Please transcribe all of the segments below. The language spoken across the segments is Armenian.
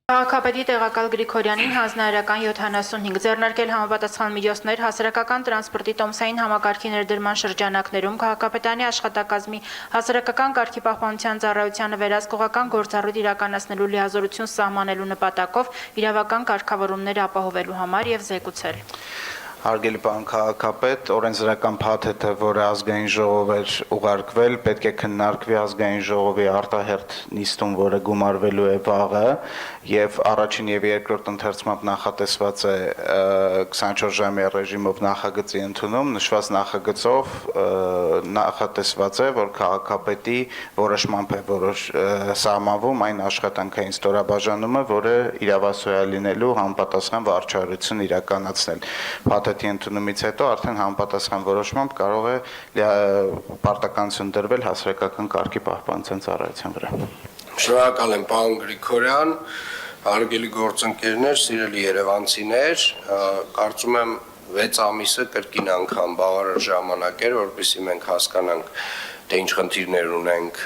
Քաղաքապետի տեղակալ Գրիգորյանին հանձնարարական 75 ձեռնարկել համապատասխան միջոցներ հասարակական տրանսպորտի տոմսային համակարգի ներդրման շրջանակներում քաղաքապետարանի աշխատակազմի հասարակական կարգի պահպանության ծառայությանը վերահսկողական գործառույթ իրականացնելու լիազորություն սահմանելու նպատակով իրավական կարգավորումներ ապահովելու համար եւ զեկուցել։ Հարգելի պարոն քաղաքապետ, օրենսդրական փաթեթը, որը ազգային ժողով էր ուղարկվել, պետք է քննարկվի ազգային ժողովի արտահերթ նիստում, որը գումարվելու է վաղը, եւ առաջին եւ երկրորդ ընթերցումով նախատեսված է 24 ժամյա ռեժիմով նախագծի ընդունում, նշված նախագծով նախատեսված է, որ քաղաքապետի որոշմամբ է սահմանվում այն աշխատանքային ստորաբաժանումը, որը իրավասու է լինելու համապատասխան վարչարություն իրականացնել։ Փաթեթի ընդունումից հետո արդեն համապատասխան որոշմամբ կարող է պարտականություն դրվել հասարակական կարգի պահպանության ծառայության վրա։ Շնորհակալ եմ պարոն Գրիգորյան, հարգելի գործընկերներ, սիրելի երևանցիներ, կարծում եմ 6 ամիսը կրկին անգամ բավարար ժամանակ էր, որպեսզի մենք հասկանանք, թե ինչ խնդիրներ ունենք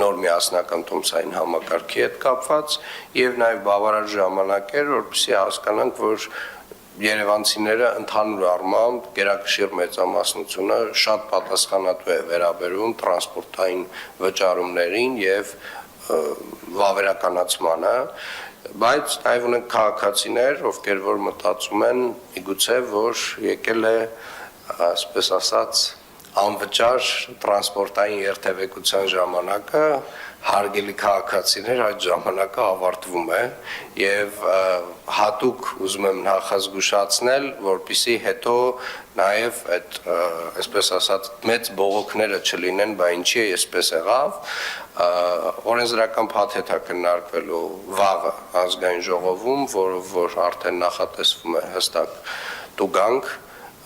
նոր միասնական տոմսային համակարգի հետ կապված, եւ նաեւ բավարար ժամանակ էր, որպեսզի հասկանանք, որ երևանցիները ընդհանուր առմամբ գերակշիռ մեծամասնությունը շատ պատասխանատու է վերաբերվում տրանսպորտային վճարումներին եւ վավերականացմանը, բայց նաեւ ունենք քաղաքացիներ, ովքեր որ մտածում են միգուցե որ եկել է, այսպես ասած, անվճար տրանսպորտային երթևեկության ժամանակը, հարգելի քաղաքացիներ, այդ ժամանակը ավարտվում է եւ հատուկ ուզում եմ նախազգուշացնել, որպեսզի հետո նաեւ այդ այսպես ասած մեծ բողոքները չլինեն, բա ինչի է այսպես եղավ, օրենսդրական փաթեթ է քննարկվելու վաղը ազգային ժողովում, որով որ արդեն նախատեսվում է հստակ տուգանք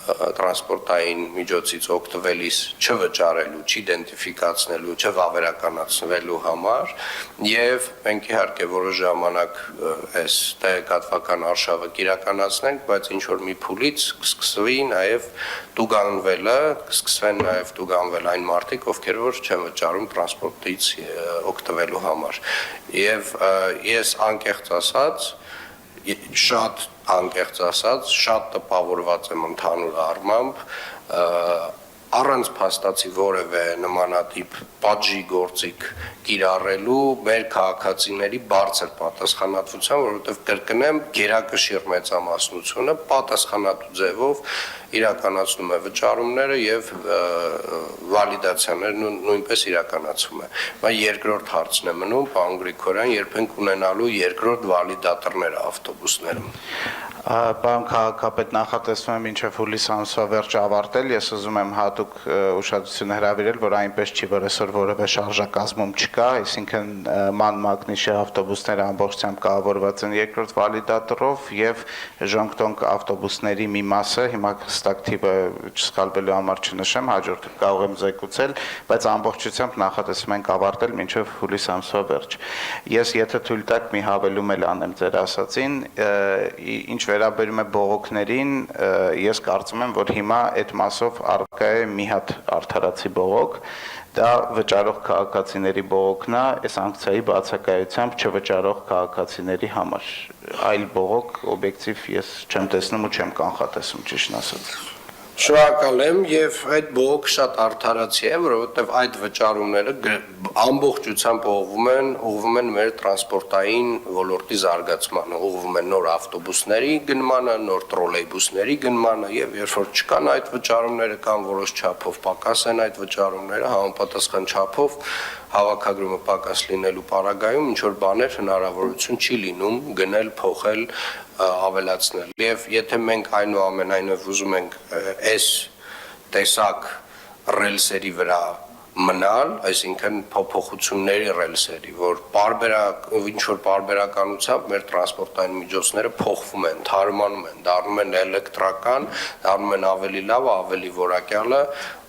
տրանսպորտային միջոցից օգտվելիս չվճարելու, չիդենտիֆիկացնելու, չվավերականացնելու համար եւ մենք իհարկե որոշ ժամանակ այս տեղեկատվական արշավը կիրականացնենք, բայց ինչ որ մի փուլից կսկսվի նաեւ տուգանվելը, կսկսվեն նաեւ տուգանվել այն մարդիկ, ովքեր որ չեն վճարում տրանսպորտից օգտվելու համար։ Եվ ես անկեղծ ասած շատ տպավորված եմ ընդհանուր առմամբ առանց փաստացի որևէ նմանատիպ պատժի գործիք կիրառելու մեր քաղաքացիների բարձր պատասխանատվության, որովհետև կրկնեմ, գերակշիռ մեծամասնությունը պատասխանատու ձևով իրականացնում է վճարումները եւ վալիդացիաները նույնպես իրականացում է։ Բայց երկրորդ հարցն է մնում, պարոն Գրիգորյան, երբենք ունենալու երկրորդ վալիդատորները ավտոբուսներում։ Պարոն քաղաքապետ, նախատեսվում է մինչև հուլիս ամսվա վերջը ավարտել, ես ուզում եմ հատուկ ուշադրություն հրավիրել, որ այնպես չի, որ այսօր որևէ շարժակազմում չկա, այսինքն ման-մագնիշի ավտոբուսները ամբողջությամբ կառավարված են երկրորդ վալիդատորով եւ ժոնգտոնգ ավտոբուսների մի մասը, հիմա հստակ թիվը չսխալվելու համար չնշեմ, հաջորդը կարող եմ զեկուցել, բայց ամբողջությամբ նախատեսում ենք ավարտել մինչև հուլիս ամսվա վերջ։ Ես եթե թույլ տաք մի հավելում էլ անեմ ձեր ասածին, ինչ վերաբերում է բողոքներին, ես կարծում եմ, որ հիմա այդ մասով առկա է մի հատ արդարացի բողոք, դա վճարող քաղաքացիների բողոքն է, այս սանկցիայի բացակայությամբ չվճարող քաղաքացիների համար։ Այլ բողոք օբյեկտիվ ես չեմ տեսնում ու չեմ կանխատեսում, ճիշտն ասած։ Շնորհակալ եմ եւ այդ բողոքը շատ արդարացի է, որովհետեւ այդ վճարումները ամբողջությամբ ուղղվում են մեր տրանսպորտային ոլորտի զարգացմանը, ուղղվում են նոր ավտոբուսների գնմանը, նոր տրոլեյբուսների գնմանը եւ երբ որ չկան այդ վճարումները կամ որոշ չափով պակաս են այդ վճարումները, համապատասխան չափով հավաքագրումը պակաս լինելու պարագայում ինչ որ բաներ հնարավորություն չի լինում գնել, փոխել, ավելացնել եւ եթե մենք այնուամենայնիվ ուզում ենք այս տեսակ ռելսերի վրա մնալ, այսինքն փոփոխությունների ռելսերի, որ ինչ որ պարբերականությամբ մեր տրանսպորտային միջոցները փոխվում են, թարմանում են, դառնում են էլեկտրական, դառնում են ավելի լավ, ավելի որակյալը,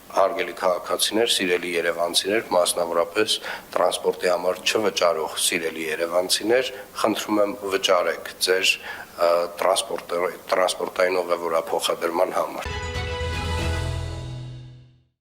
հարգելի քաղաքացիներ, սիրելի երևանցիներ, մասնավորապես տրանսպորտի համար չվճարող սիրելի երևանցիներ, խնդրում եմ վճարեք ձեր տրանսպորտային ուղևորափոխադրման համար։